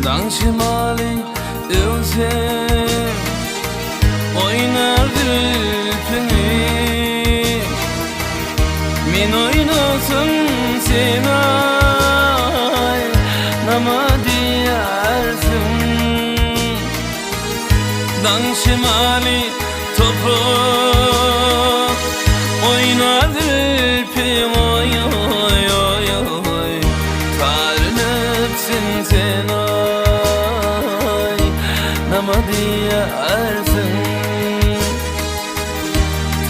Dan şimali özüm oynar gülpünü. Min oynasın sen ay nama diyersin. Dan şimali toprak oynar gülpüm oy oy oy oy. Tarınıpsın sen ay nama diyersin.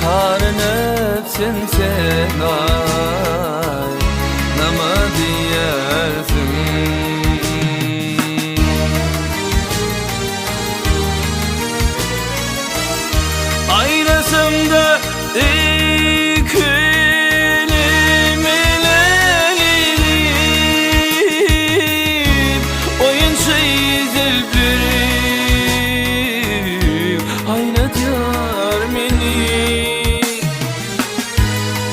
Tarınıpsın sen ay nama diyersin. Ayrasam da ikilimelenip oyun çizildirim aynatıyor beni.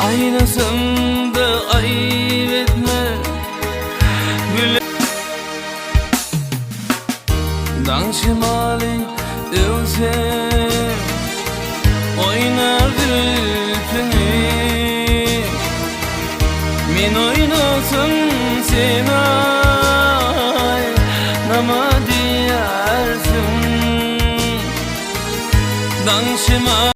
Aynasam da ayıp etme güle. Dan şimali özüm oynar gülpünü. Min oynasın sen ay nama diyersin. Dan şimali